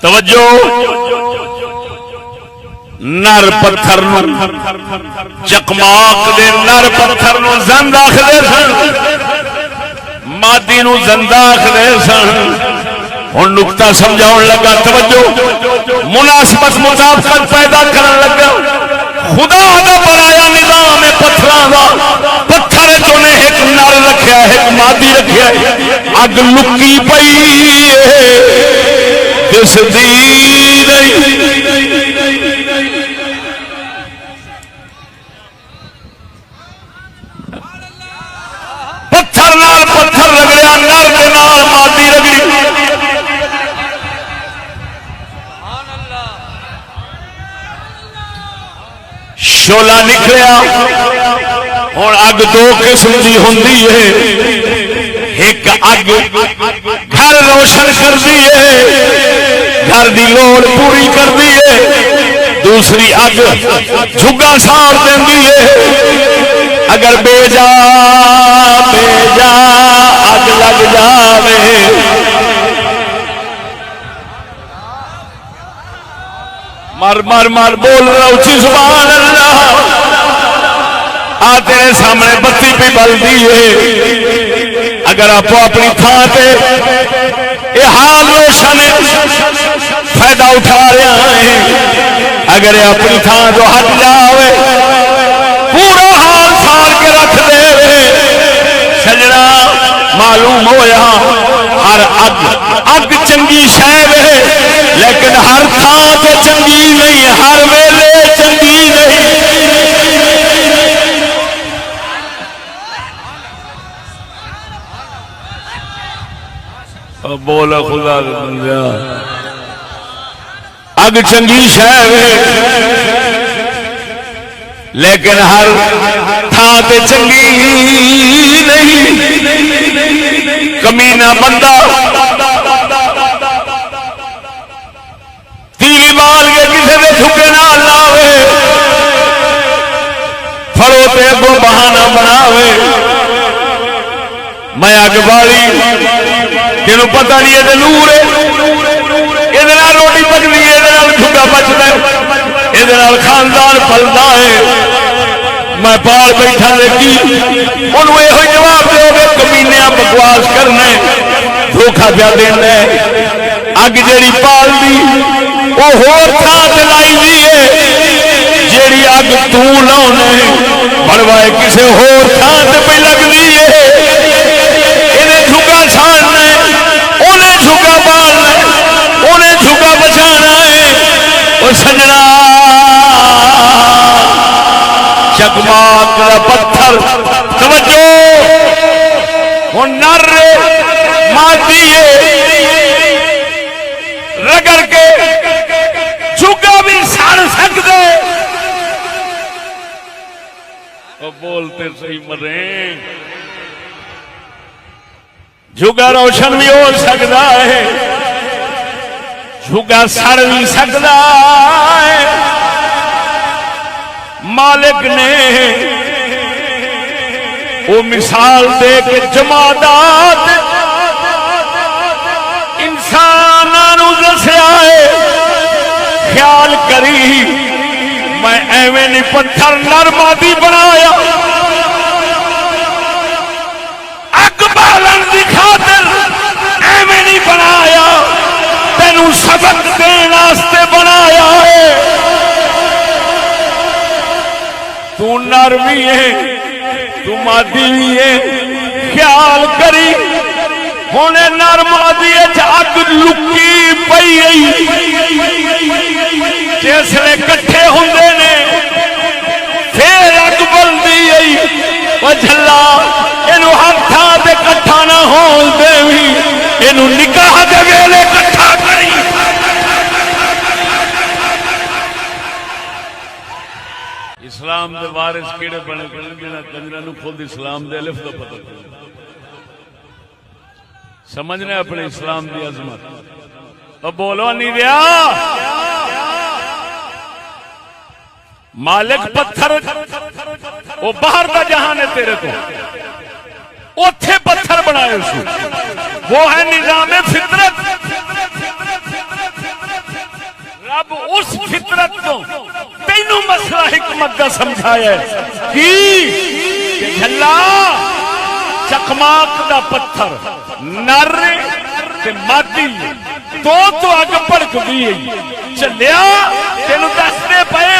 توجہ نر پتھر چکماک دے نر پتھر نو زند آخدے سن مادی نو زندہ آخدے سن ہن نقطہ سمجھاؤن لگا توجہ مناسبت مطابقت پیدا کرن لگا خدا دا بنایا نظام پتھراں دا پتھر چونے ایک نر رکھیا ایک مادی رکھیا اگ لکی پئی جس دی نہیں پتھر نال پتھر رگڑیا نر دے نال مادی رگڑی شولا نکلیا ہوں اگ دو قسم کی ہوندی ہے ایک اگ گھر روشن کرتی ہے گھر دی لوڑ پوری کرتی ہے دوسری اگ جھگا ساڑ دینی ہے اگر بے جا اگ لگ جاوے مر مر مر بول رہا اچھی سبحان اللہ آ تیرے سامنے بتی بھی بلدی ہے اگر آپ اپنی تھان پہ یہ حال روشن فائدہ اٹھا رہے ہیں اگر یہ اپنی تھان تو ہٹ جاوے پورا حال سار کے رکھ دے سجنا معلوم ہویا ہر اگ چنگی شاید ہے لیکن ہر تھان تے چنگی نہیں ہر ویلے چنگی نہیں بولا خدا بندیا اگ چنگی شاید ہے لیکن ہر تھان تے چنگی نہیں کمینہ بندہ تیری مال کے کسی نے جھکے نہ لاوے پھڑو تے کو بہانہ بناوے میں اگ بالی تینوں پتہ نہیں ہے نور ہے یہ روٹی پکنی ہے یہ جھگا بچتا ہے یہ خاندان پلتا ہے میں پال بیٹھا دیکھی انہوں یہ جواب دو گے کمینیا بکواس کرنا دھوکھا پیا دینا اگ جیڑی پال دی وہ ہور تھان تے لائی دی ہے جیڑی اگ تو لاؤنا بڑوائے کسے ہور تھان تے پہ لگدی ہے انہیں جھگا چھاننا ہے انہیں جھگا بالنا ہے انہیں جھگا بچانا ہے وہ سجنا چکماک دا پتھر توجہ وہ نر مادی ہے رگڑ کے جھگا بھی سڑ سکتے بولتے صحیح مرے جھگا روشن بھی ہو سکتا ہے جھگا سڑ بھی سکتا ہے مالک نے وہ مثال دے کے جمادات انسانوں دسیا ہے خیال کری میں ایویں نہیں پتھر نرمادی بنایا اگ بالن دی خاطر ایویں نہیں بنایا تینوں سبق دین واسطے بنایا ہے تو نر بھی ہے تو مادی بھی ہے خیال کری ہونے نر مادی اگ لکی پئی جسے کٹھے ہوندے نے پھر اگ بلدی آئی وہ جھلا اینو ہر تھان تے کٹھا نہ ہون دے وی اینو نکاح دے ویلے کٹھا کری اسلام دے وارث کیڑے بنے جنہاں کنجراں نوں خود اسلام دے الف دا پتہ سمجھنے اپنے اسلام دی عظمت تو بولو نہیں دیا مالک پتھر وہ باہر کا جہان ہے تیرے کو اوتھے پتھر بنائے سو وہ ہے نظام فطرت رب اس فطرت کو تینوں مسئلہ حکمت کا سمجھایا ہے کہ جھلا چکماک دا پتھر نر تے مادی تو اگ بھڑک گئی چلیا تینوں دستے پئے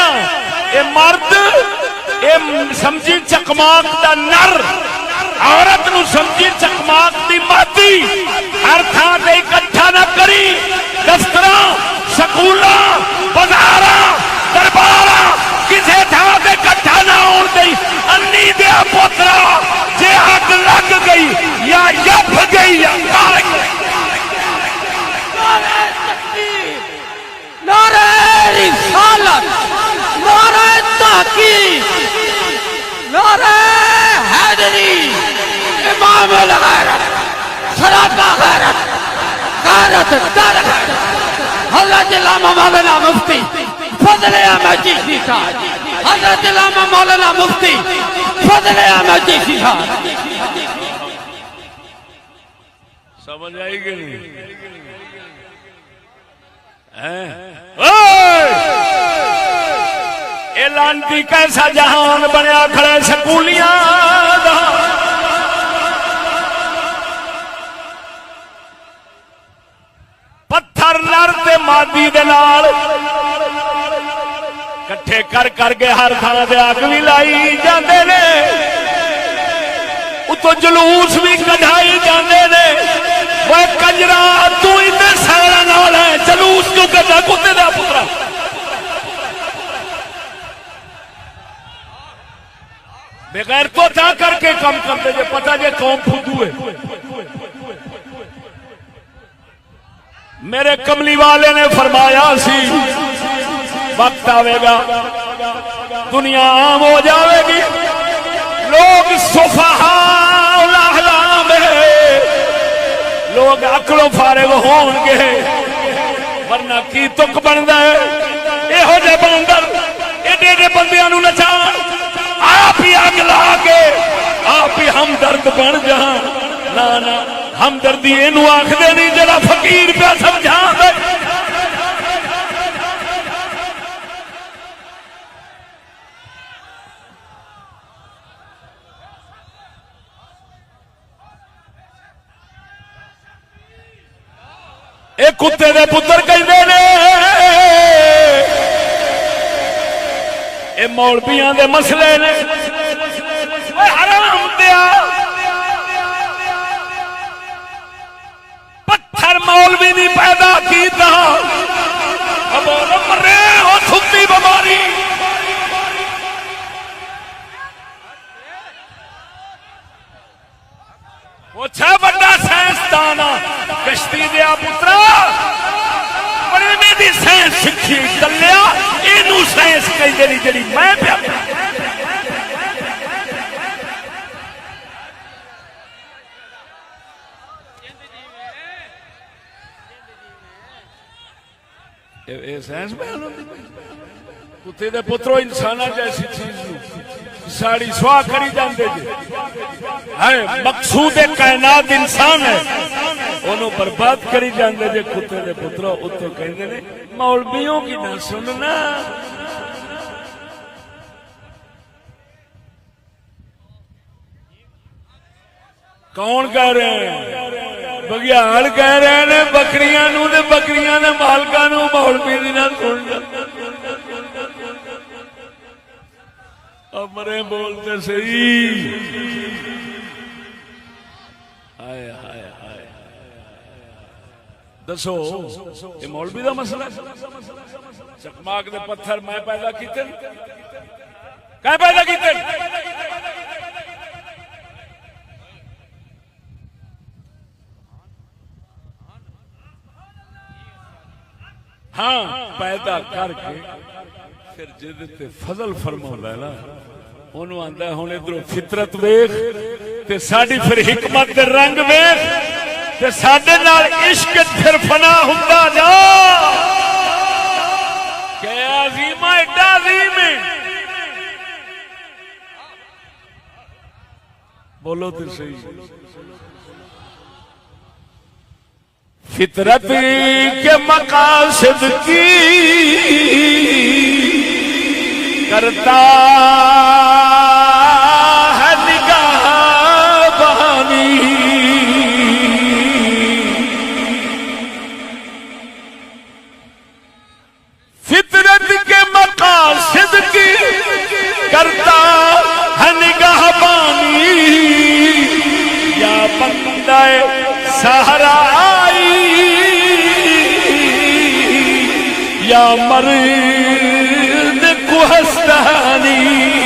اے مرد اے سمجھی چکماک دا نر عورت نو سمجھی چکماک دی مادی ہر تھان تے اکٹھا نہ کری دفتراں سکولاں بازاراں درباراں کسے تھان تے اکٹھا نہ ہون دئی انی دیا پوترا جے اگ لگ گئی یا یپ گئی یا کار گئی نعرہ رسالت نعرہ تحقیق نعرہ حیدری امام الغیرت سراپا غیرت غیرت در حضرت علامہ مولانا مفتی فضل احمد چشتی صاحب حضرت علامہ مولانا مفتی فضل احمد چشتی صاحب سمجھ آئی کہ نہیں لانتی کیسا جہان بنیا کھڑے سکولیاں دا پتھر نر تے مادی دے نال کٹھے کر کے ہر تھان تے اگ بھی لائی جاندے نے اتو جلوس بھی کڈھائی جاندے نے وہ کنجرا تو تے سارا نال ہے جلوس کیوں کڈھا کتے دا پترا بغیر تو جا کر کے کام کرتے جے پتا جے قوم پھدو ہے میرے کملی والے نے فرمایا سی وقت آئے گا دنیا عام ہو جاوے گی لوگ سفہاء الاحلام لوگ عقل و فارغ ہون گے ورنہ کی تک بندا ہے یہو جے بندر ایڈے ایڈے بندیاں نو نچان آپ ہی اگ لا کے آپ ہی ہمدرد بن جان نا ہمدردی اینو آکھدے نہیں جڑا فقیر پہ سمجھا دے اے کتے دے پتر کہندے نے اے مولویاں دے مسئلے نے اے حرام دیا پتھر مولوی نہیں پیدا کیتا اب مرے ہو سکتی بیماری وہ چھا بڑا سائنسدان کشتی دیا پترا بڑے میں دی سائنس سکھی چلیا اینو سائنس کہی دے جڑی میں پیا اے سائنس بیان ہوندی کتے دے پترو انساناں جیسی چیز ساڑی سوا کری جاندے جی مقصود کائنات انسان ہے انہوں برباد کری جاندے جے کتے دے پترو اتو کہندے نے مولویوں کی نہ سننا کون کہہ رہے ہیں بگیال کہہ رہے ہیں بکریاں نو تے بکریاں نے مالکاں نو مولوی دی نہ سن امرے بولتے صحیح ہائے ہائے ہائے دسو یہ مولوی دا مسئلہ چکماک دے پتھر میں پیدا کیتے کہاں پیدا کیتے ہاں پیدا کر کے پھر جدتے فضل فرماؤں ہے نا انہوں آندہ ہے ہوں ادھر فطرت ویخ تے ساڑی پھر حکمت دے رنگ ویخ تے ساڑے نال عشق پھر فنا ہوتا جا کہ عظیمہ ایڈا عظیم ہے بولو تو صحیح فطرت کے مقاصد کی کرتا ہے نگاہ بانی، فطرت کے مقاصد کی کرتا ہے نگاہ بانی، یا بندہ صحرائی یا مرد کوہستانی،